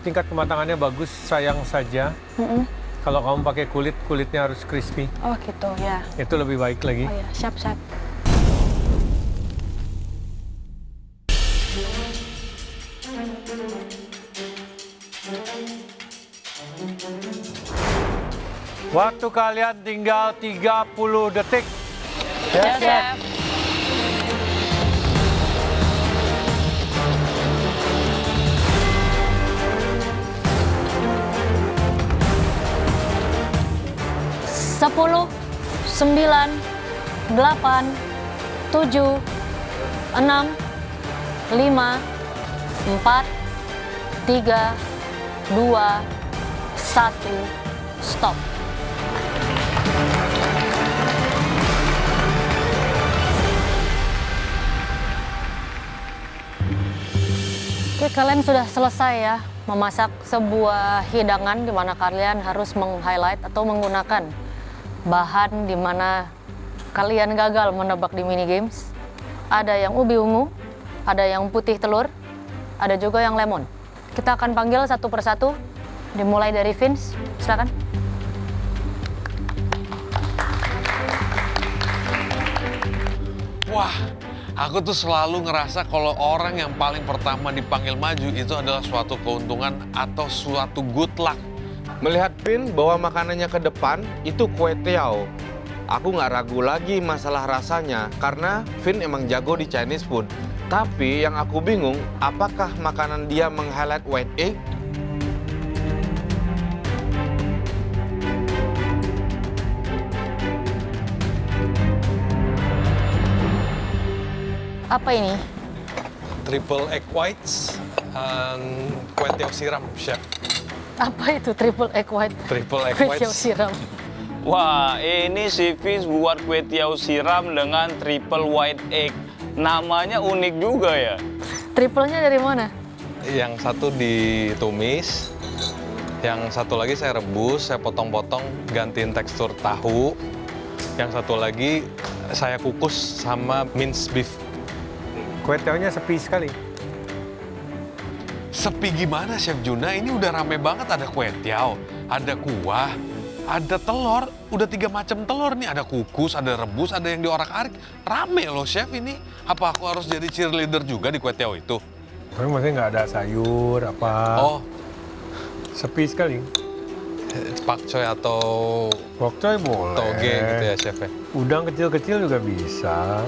tingkat kematangannya bagus, sayang saja. Kalau kamu pakai kulit, kulitnya harus crispy. Oh gitu ya. Itu lebih baik lagi. Oh ya, siap. Waktu kalian tinggal 30 detik. Ya, Chef. Sepuluh, 9, 8, 7, 6, 5, 4, 3, 2, 1, stop. Oke, kalian sudah selesai ya memasak sebuah hidangan di mana kalian harus meng-highlight atau menggunakan bahan di mana kalian gagal menebak di mini games. Ada yang ubi ungu, ada yang putih telur, ada juga yang lemon. Kita akan panggil satu persatu, dimulai dari Vince, silakan. Wah, aku tuh selalu ngerasa kalau orang yang paling pertama dipanggil maju itu adalah suatu keuntungan atau suatu good luck. Melihat Vin bawa makanannya ke depan, itu kue tiao. Aku nggak ragu lagi masalah rasanya, karena Vin emang jago di Chinese food. Tapi yang aku bingung, apakah makanan dia meng-highlight white egg? Apa ini? Triple egg whites and kue tiao siram, chef. Apa itu triple egg white? Triple egg Kue whites. tiao siram. Wah, ini si Vince buat kue tiao siram dengan triple white egg. Namanya unik juga ya. Triplenya dari mana? Yang satu ditumis, yang satu lagi saya rebus, saya potong-potong, gantiin tekstur tahu. Yang satu lagi saya kukus sama minced beef. Kue tiaonya sepi sekali. Sepi gimana, Chef Juna? Ini udah rame banget, ada kue tiao, ada kuah, ada telur, udah 3 macam telur nih. Ada kukus, ada rebus, ada yang diorak-arik. Rame loh, Chef, ini. Apa aku harus jadi cheerleader juga di kue tiao itu? Tapi maksudnya nggak ada sayur, apa. Oh, Sepi sekali. pakcoy atau Bok choy boleh. toge gitu ya, Chef ya? Udang kecil-kecil juga bisa.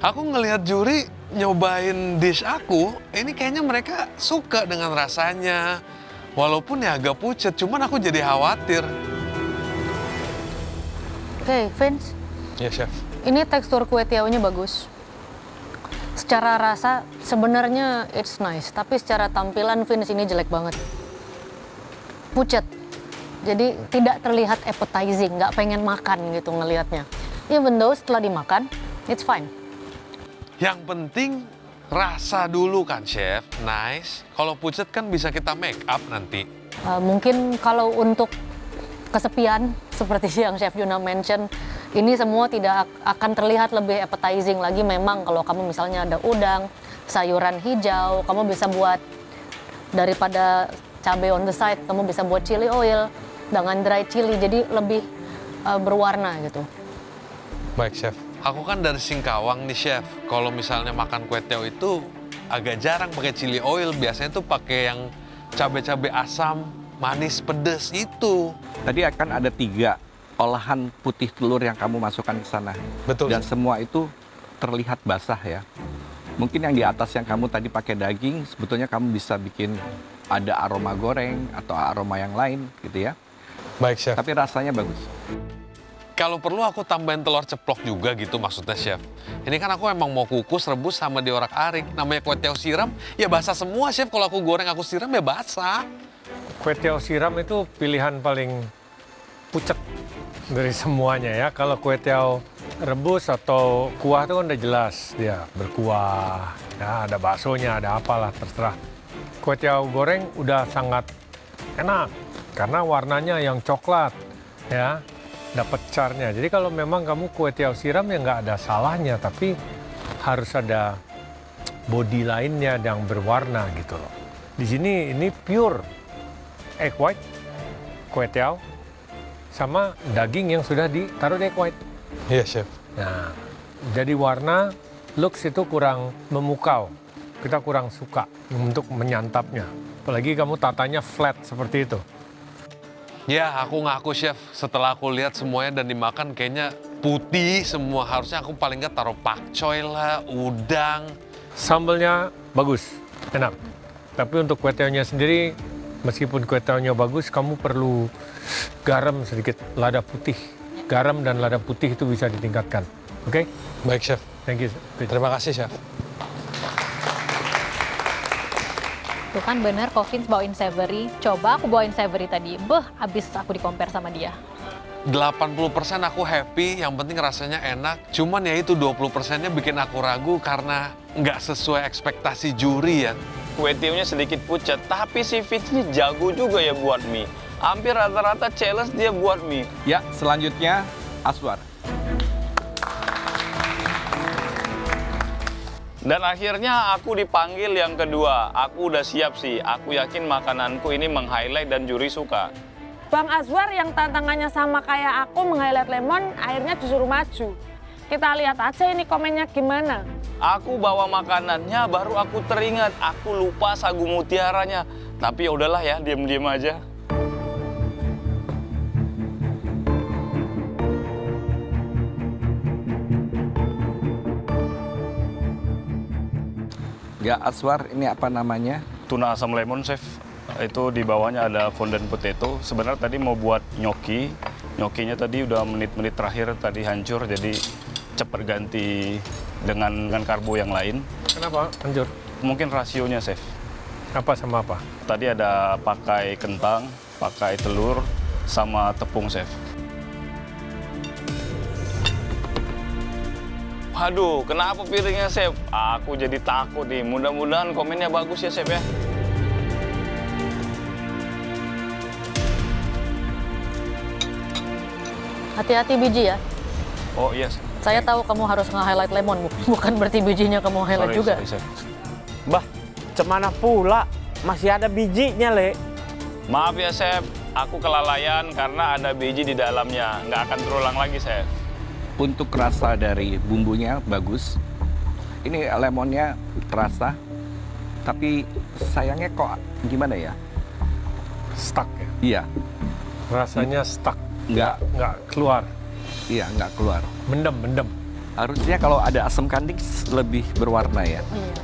Aku ngelihat juri nyobain dish aku, ini kayaknya mereka suka dengan rasanya. Walaupun ya agak pucet, cuman aku jadi khawatir. Oke, Vince. Ya, Chef. Ini tekstur kue tiaonya bagus. Secara rasa sebenarnya it's nice, tapi secara tampilan Vince ini jelek banget. Pucet. Jadi tidak terlihat appetizing, nggak pengen makan gitu ngelihatnya. Even though setelah dimakan, it's fine. Yang penting rasa dulu kan, Chef. Nice. Kalau pucet kan bisa kita make up nanti. Mungkin kalau untuk kesepian, seperti yang Chef Juna mention, ini semua tidak akan terlihat lebih appetizing lagi. Memang kalau kamu misalnya ada udang, sayuran hijau, kamu bisa buat daripada cabai on the side, kamu bisa buat chili oil dengan dry chili, jadi lebih berwarna gitu. Baik, Chef. Aku kan dari Singkawang nih, Chef. Kalau misalnya makan kue tiao itu agak jarang pakai chili oil. Biasanya tuh pakai yang cabai-cabai asam, manis, pedes itu. Tadi akan ada 3 olahan putih telur yang kamu masukkan ke sana. Betul, Dan Chef. semua itu terlihat basah ya. Mungkin yang di atas yang kamu tadi pakai daging, sebetulnya kamu bisa bikin ada aroma goreng atau aroma yang lain gitu ya. Baik, Chef. Tapi rasanya bagus. Kalau perlu aku tambahin telur ceplok juga gitu maksudnya, Chef. Ini kan aku emang mau kukus, rebus, sama diorak-arik. Namanya kue tiao siram, ya basah semua, Chef. Kalau aku goreng, aku siram, ya basah. Kue tiao siram itu pilihan paling pucet dari semuanya ya. Kalau kue tiao rebus atau kuah itu kan udah jelas dia berkuah. Ya, ada baksonya, ada apalah, terserah. Kue tiao goreng udah sangat enak karena warnanya yang coklat ya. dapat charnya. Jadi kalau memang kamu kue tiaw siram ya nggak ada salahnya, tapi harus ada body lainnya yang berwarna gitu loh. Di sini ini pure egg white, kue tiaw, sama daging yang sudah ditaruh di egg white. Iya, Chef. Nah, jadi warna, looks itu kurang memukau. Kita kurang suka untuk menyantapnya. Apalagi kamu tatanya flat seperti itu. Ya, aku ngaku, Chef. Setelah aku lihat semuanya dan dimakan, kayaknya putih semua. Harusnya aku paling nggak taruh pakcoy lah, udang. Sambelnya bagus, enak. Tapi untuk kue tiawnya sendiri, meskipun kue tiawnya bagus, kamu perlu garam sedikit, lada putih. Garam dan lada putih itu bisa ditingkatkan. Oke? Baik, Chef. Thank you. Terima kasih, Chef. Tuh kan bener, kok Vince bawain savory. Coba aku bawain savory tadi. Abis aku di-compare sama dia. 80% aku happy, yang penting rasanya enak. Cuman ya itu 20%-nya bikin aku ragu karena nggak sesuai ekspektasi juri ya. Kue tiawnya sedikit pucat, tapi si Vince ini jago juga ya buat mie. Hampir rata-rata challenge dia buat mie. Ya, selanjutnya Aswar. Dan akhirnya aku dipanggil yang kedua. Aku udah siap sih. Aku yakin makananku ini meng-highlight dan juri suka. Bang Azwar yang tantangannya sama kayak aku meng-highlight lemon, akhirnya disuruh maju. Kita lihat aja ini komennya gimana. Aku bawa makanannya, baru aku teringat. Aku lupa sagu mutiaranya. Tapi ya udahlah ya, diam-diam aja. Ya, Aswar, ini apa namanya? Tuna asam lemon, Chef. Itu di bawahnya ada fondant potato. Sebenarnya tadi mau buat gnocchi. Gnocchinya tadi udah menit-menit terakhir tadi hancur, jadi cepat ganti dengan karbo yang lain. Kenapa? Hancur. Mungkin rasionya, Chef. Apa sama apa? Tadi ada pakai kentang, pakai telur, sama tepung, Chef. Waduh, kenapa piringnya, Chef? Aku jadi takut nih. Mudah-mudahan komennya bagus ya, Chef ya. Hati-hati biji ya. Oh iya, Chef. Saya tahu kamu harus nge-highlight lemon, bukan berarti bijinya kamu highlight juga. Sorry, Chef. Bah, cemana pula? Masih ada bijinya, Le. Maaf ya, Chef. Aku kelalaian karena ada biji di dalamnya. Nggak akan terulang lagi, Chef. Untuk rasa dari bumbunya bagus. Ini lemonnya terasa, tapi sayangnya kok gimana ya? Stuck ya? Iya, Rasanya stuck. nggak Keluar. iya nggak keluar. Mendem. Harusnya kalau ada asam kandis lebih berwarna ya. Iya.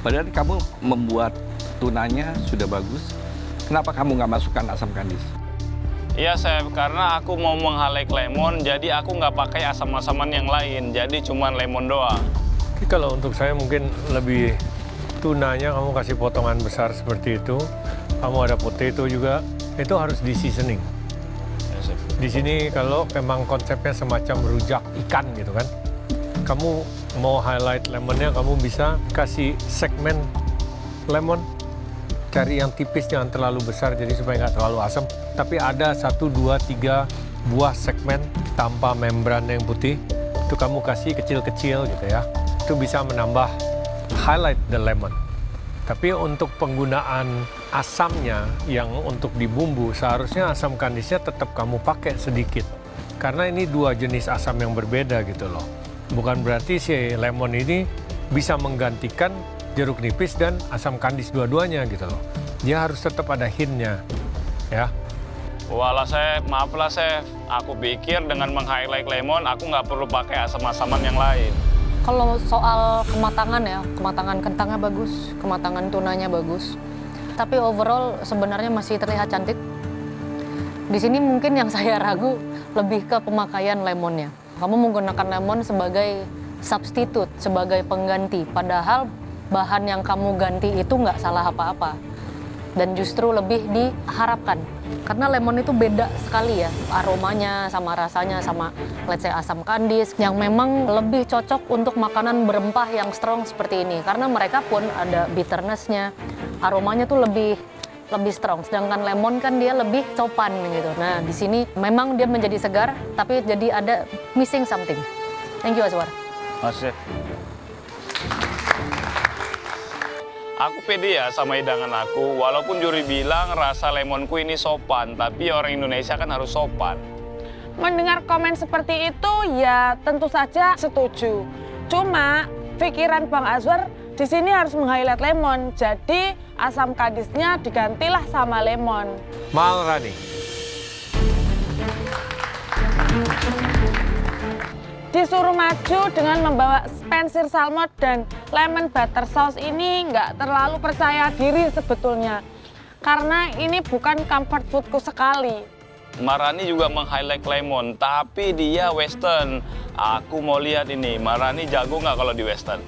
Padahal kamu membuat tunanya sudah bagus. Kenapa kamu nggak masukkan asam kandis? Iya, Chef. Karena aku mau meng-highlight lemon, jadi aku nggak pakai asam-asaman yang lain. Jadi cuma lemon doang. Tapi kalau untuk saya mungkin lebih tunanya kamu kasih potongan besar seperti itu. Kamu ada potato juga. Itu harus di seasoning. Ya, Chef. Di sini kalau memang konsepnya semacam rujak ikan gitu kan. Kamu mau highlight lemonnya, kamu bisa kasih segmen lemon. Cari yang tipis, jangan terlalu besar, jadi supaya nggak terlalu asam. Tapi ada 1, 2, 3 buah segmen tanpa membran yang putih. Itu kamu kasih kecil-kecil gitu ya. Itu bisa menambah highlight the lemon. Tapi untuk penggunaan asamnya yang untuk di bumbu, seharusnya asam kandisnya tetap kamu pakai sedikit. Karena ini dua jenis asam yang berbeda gitu loh. Bukan berarti si lemon ini bisa menggantikan jeruk nipis dan asam kandis dua-duanya gitu loh. Dia harus tetap ada hintnya, ya. Walah, Chef. Maaflah, Chef. Aku pikir dengan meng-highlight lemon, aku nggak perlu pakai asam-asaman yang lain. Kalau soal kematangan ya, kematangan kentangnya bagus, kematangan tunanya bagus. Tapi overall sebenarnya masih terlihat cantik. Di sini mungkin yang saya ragu lebih ke pemakaian lemonnya. Kamu menggunakan lemon sebagai substitute, sebagai pengganti. Padahal bahan yang kamu ganti itu nggak salah apa-apa. Dan justru lebih diharapkan. Karena lemon itu beda sekali ya, aromanya sama rasanya sama let's say asam kandis yang memang lebih cocok untuk makanan berempah yang strong seperti ini. Karena mereka pun ada bitterness-nya, aromanya tuh lebih lebih strong, sedangkan lemon kan dia lebih sopan gitu. Nah, di sini memang dia menjadi segar, tapi jadi ada missing something. Thank you, Azwar. Mas Chef. Aku pede ya sama hidangan aku, walaupun juri bilang rasa lemonku ini sopan, tapi orang Indonesia kan harus sopan. Mendengar komen seperti itu ya tentu saja setuju. Cuma pikiran Bang Azwar di sini harus meng-highlight lemon, jadi asam kadisnya digantilah sama lemon. Maharani. Disuruh maju dengan membawa pensir salmon dan lemon butter sauce ini nggak terlalu percaya diri sebetulnya. Karena ini bukan comfort foodku sekali. Maharani juga meng-highlight lemon, tapi dia western. Aku mau lihat ini, Maharani jago nggak kalau di western?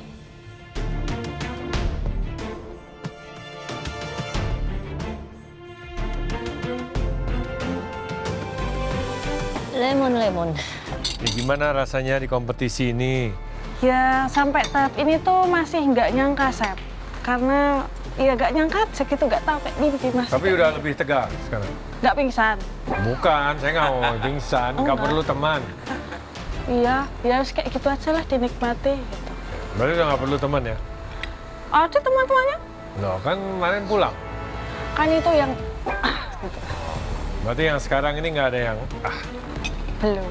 Lemon. Ya, gimana rasanya di kompetisi ini? Ya sampai tahap ini tuh masih nggak nyangka, Chef. Karena ya nggak nyangka segitu, nggak tahu kayak mimpi Mas. Tapi udah lebih tegar sekarang. Nggak pingsan. Bukan, saya nggak mau pingsan, nggak Enggak. perlu teman. Iya, ya harus kayak gitu aja lah, dinikmati gitu. Berarti udah nggak perlu teman ya? Ada teman-temannya, Loh, kan kemarin pulang. kan itu yang gitu. Berarti yang sekarang ini nggak ada yang Belum.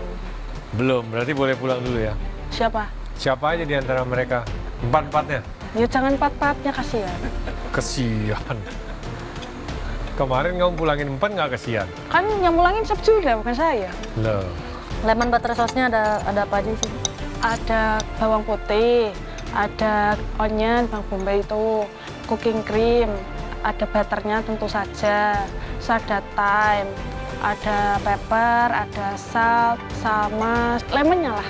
belum. Berarti boleh pulang dulu ya? Siapa? Siapa aja di antara mereka? Empat-empatnya? Ya jangan empat-empatnya, kasihan. Kesian. Kemarin kamu pulangin 4 nggak kesian? Kan yang mulangin Chef Juna, bukan saya. Loh. Lemon butter sauce-nya ada apa aja sih? Ada bawang putih, ada onion, bawang bombay itu, cooking cream, ada butternya tentu saja, ada thyme, ada pepper, ada salt, sama lemonnya lah.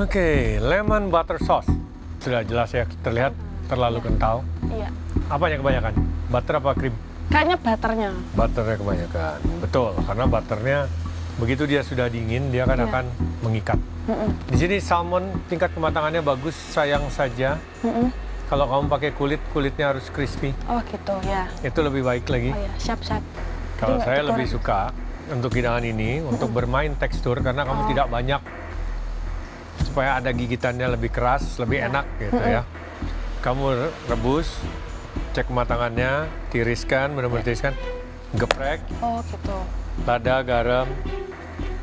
Oke, lemon butter sauce. Sudah jelas ya, terlihat terlalu kental. Iya, Apanya kebanyakan? Butter apa krim? kayaknya butternya. Butternya kebanyakan. Betul, karena butternya begitu dia sudah dingin, dia kan Iya. akan mengikat. Di sini salmon tingkat kematangannya bagus, sayang saja. Kalau kamu pakai kulitnya harus crispy. Oh gitu ya. Itu lebih baik lagi. Oh ya, siap-siap. Kalau Jadi nggak saya lebih digoreng. suka untuk hidangan ini, untuk bermain tekstur, karena kamu tidak banyak, supaya ada gigitannya lebih keras, lebih enak gitu ya. Kamu rebus, cek kematangannya, tiriskan, benar-benar tiriskan, geprek, Oh gitu. lada, garam,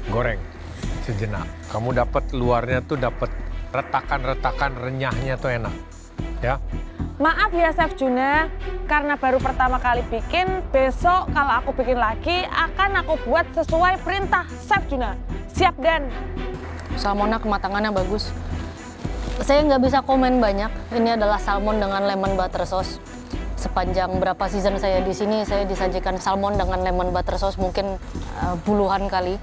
goreng sejenak. Kamu dapat luarnya tuh dapat retakan-retakan renyahnya tuh enak, ya. Maaf ya Chef Juna, karena baru pertama kali bikin, besok kalau aku bikin lagi akan aku buat sesuai perintah Chef Juna. Siap Dan? Salmonnya kematangannya bagus. Saya nggak bisa komen banyak. Ini adalah salmon dengan lemon butter sauce. Sepanjang berapa season saya di sini, saya disajikan salmon dengan lemon butter sauce mungkin puluhan kali.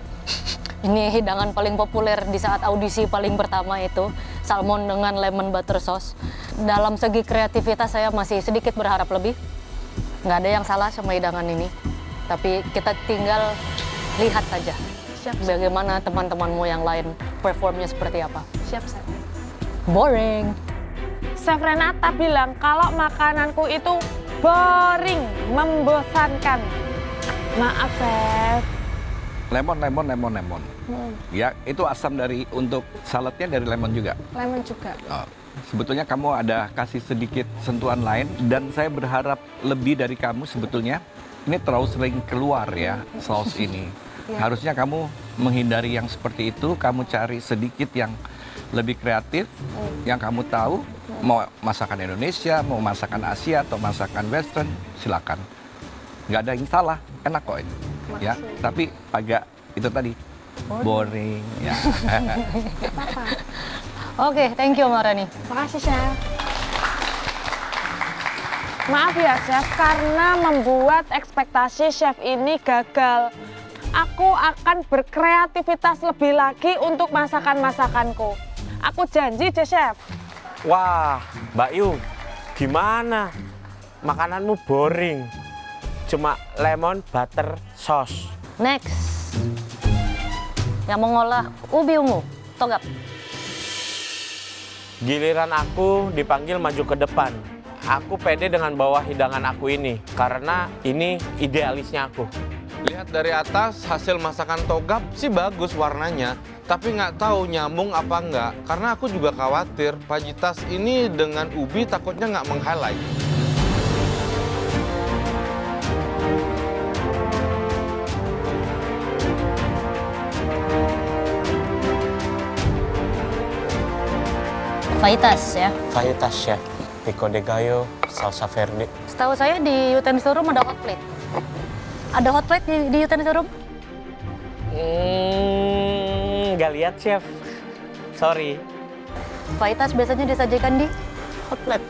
Ini hidangan paling populer di saat audisi paling pertama itu, salmon dengan lemon butter sauce. Dalam segi kreativitas saya masih sedikit berharap lebih. Nggak ada yang salah sama hidangan ini. Tapi kita tinggal lihat saja bagaimana teman-temanmu yang lain performnya seperti apa. Siap, Chef. Boring. Chef Renata bilang kalau makananku itu boring, membosankan. Maaf, Chef. Lemon. Ya, itu asam untuk saladnya dari lemon juga. Lemon juga. Oh, sebetulnya kamu ada kasih sedikit sentuhan lain, dan saya berharap lebih dari kamu sebetulnya. Ini terlalu sering keluar ya, saus ini. Harusnya kamu menghindari yang seperti itu, kamu cari sedikit yang lebih kreatif, yang kamu tahu, mau masakan Indonesia, mau masakan Asia, atau masakan Western, silakan. Nggak ada yang salah, enak kok ini. Ya, tapi agak itu tadi, boring. Ya. Oke, thank you Marani. Makasih, Chef. Maaf ya, Chef, karena membuat ekspektasi Chef ini gagal. Aku akan berkreativitas lebih lagi untuk masakan-masakanku. Aku janji deh, Chef. Wah, Mbak Yu, gimana? Makananmu boring. Cuma lemon butter sauce. Next. Yang mengolah ubi ungu. Togap. Giliran aku dipanggil maju ke depan. Aku pede dengan bawa hidangan aku ini, karena ini idealisnya aku. Lihat dari atas, hasil masakan Togap sih bagus warnanya. Tapi nggak tahu nyambung apa nggak, karena aku juga khawatir fajitas ini dengan ubi takutnya nggak meng-highlight. Fajitas ya. Fajitas chef, pico de gallo, salsa verde. Setahu saya di utensil room ada hot plate. Ada hot plate di utensil room? Nggak lihat chef. Sorry. Fajitas biasanya disajikan di hot plate.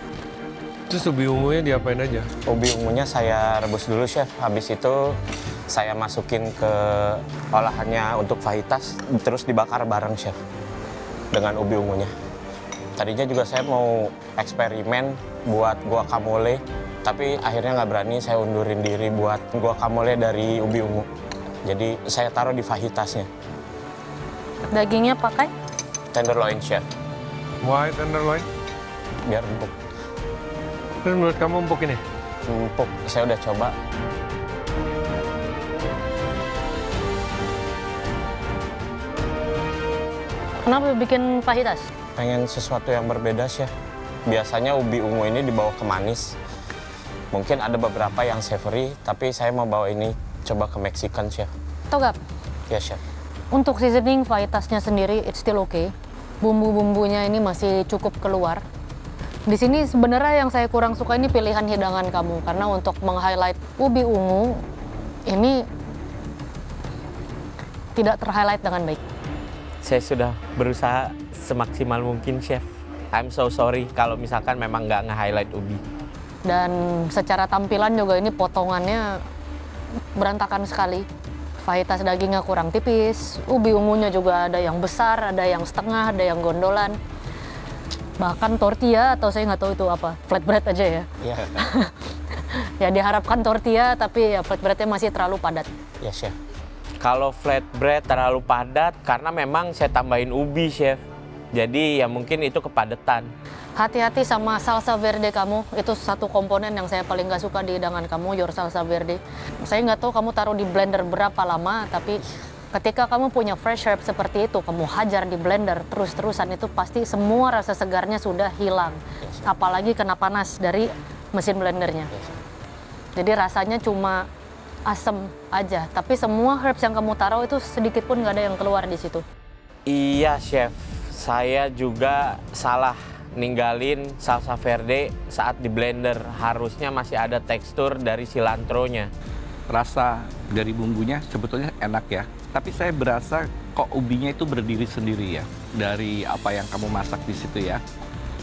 Terus ubi ungunya diapain aja? Ubi ungunya saya rebus dulu, Chef. Habis itu saya masukin ke olahannya untuk fajitas, terus dibakar bareng, Chef. Dengan ubi ungunya. Tadinya juga saya mau eksperimen buat guacamole, tapi akhirnya nggak berani, saya undurin diri buat guacamole dari ubi ungu. Jadi saya taruh di fajitasnya. Dagingnya pakai? Tenderloin, Chef. Why tenderloin? Biar empuk. Terus menurut kamu empuk ini? Empuk, saya udah coba. Kenapa bikin fajitas? Pengen sesuatu yang berbeda, Chef. Biasanya ubi ungu ini dibawa ke manis. Mungkin ada beberapa yang savory, tapi saya mau bawa ini coba ke Mexican, Chef. Togap, Ya, Chef. untuk seasoning fajitasnya sendiri it's still okay. Bumbu-bumbunya ini masih cukup keluar. Di sini sebenarnya yang saya kurang suka ini pilihan hidangan kamu, karena untuk meng-highlight ubi ungu ini tidak ter-highlight dengan baik. Saya sudah berusaha semaksimal mungkin, Chef. I'm so sorry kalau misalkan memang nggak nge-highlight ubi. Dan secara tampilan juga ini potongannya berantakan sekali. Fajitas dagingnya kurang tipis, ubi ungunya juga ada yang besar, ada yang setengah, ada yang gondolan. Bahkan tortilla, atau saya nggak tahu itu apa, flatbread aja ya. Iya. Ya diharapkan tortilla, tapi ya flatbreadnya masih terlalu padat. Ya, Chef. Kalau flatbread terlalu padat karena memang saya tambahin ubi, Chef. Jadi ya mungkin itu kepadatan. Hati-hati sama salsa verde kamu, itu satu komponen yang saya paling nggak suka di hidangan kamu, your salsa verde. Saya nggak tahu kamu taruh di blender berapa lama, tapi ketika kamu punya fresh herb seperti itu, kamu hajar di blender terus-terusan, itu pasti semua rasa segarnya sudah hilang. Apalagi kena panas dari mesin blendernya. Jadi rasanya cuma asam aja, tapi semua herbs yang kamu taruh itu sedikit pun nggak ada yang keluar di situ. Iya, Chef. Saya juga salah ninggalin salsa verde saat di blender. Harusnya masih ada tekstur dari silantronya. Rasa dari bumbunya sebetulnya enak ya. Tapi saya berasa kok ubinya itu berdiri sendiri ya. Dari apa yang kamu masak di situ ya.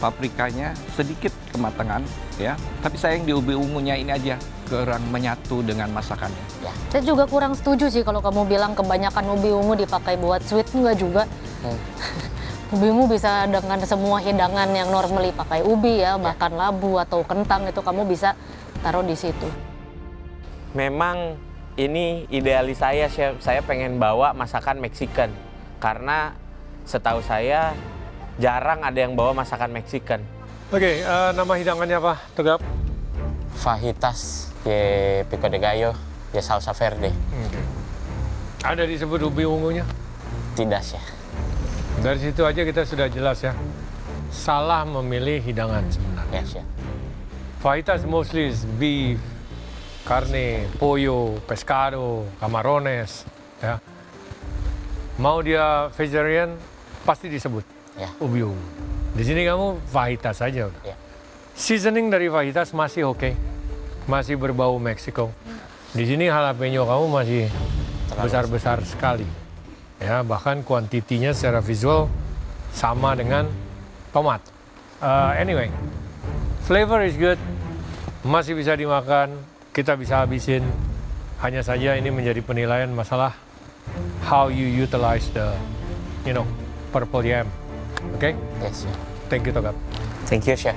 Paprikanya sedikit kematangan ya. Tapi sayang di ubi ungunya ini aja kurang menyatu dengan masakannya. Saya juga kurang setuju sih kalau kamu bilang kebanyakan ubi ungu dipakai buat sweet, enggak juga. Ubi ungu bisa dengan semua hidangan yang normally pakai ubi ya, bahkan labu atau kentang itu kamu bisa taruh di situ. Memang ini idealis saya, Chef. Saya pengen bawa masakan Mexican. Karena setahu saya jarang ada yang bawa masakan Mexican. Oke, nama hidangannya apa, Togap? Fajitas, ya pico de gallo, ya salsa verde. Ada disebut ubi ungunya? Tidak, Chef. Dari situ aja kita sudah jelas ya. Salah memilih hidangan sebenarnya. Ya, Chef. Fajitas mostly is beef, carne, pollo, pescado, camarones, ya. Mau dia vegetarian, pasti disebut Ya. ubi ungu. Di sini kamu fajitas aja udah. Ya. Seasoning dari fajitas masih oke, masih berbau Meksiko. Di sini jalapeno kamu masih besar-besar sekali. Ya, bahkan kuantitinya secara visual sama dengan tomat. Anyway, flavor is good, masih bisa dimakan, kita bisa habisin. Hanya saja ini menjadi penilaian masalah how you utilize the, purple yam. Okay? Yes, Chef. Thank you, Togap. Thank you, Chef.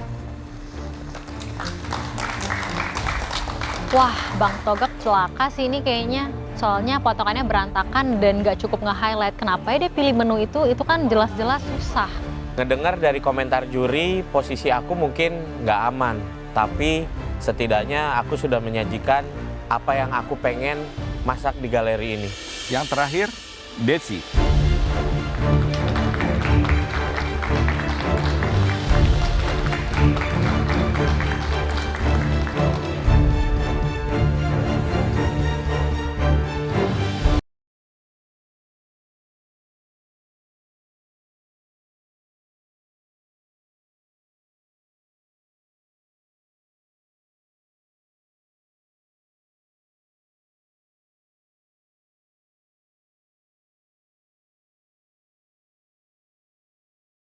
Wah, Bang Togap celaka sih ini kayaknya. Soalnya potongannya berantakan dan nggak cukup nge-highlight. Kenapa ya dia pilih menu itu kan jelas-jelas susah. Ngedengar dari komentar juri, posisi aku mungkin nggak aman. Tapi setidaknya aku sudah menyajikan apa yang aku pengen masak di galeri ini. Yang terakhir, Desi.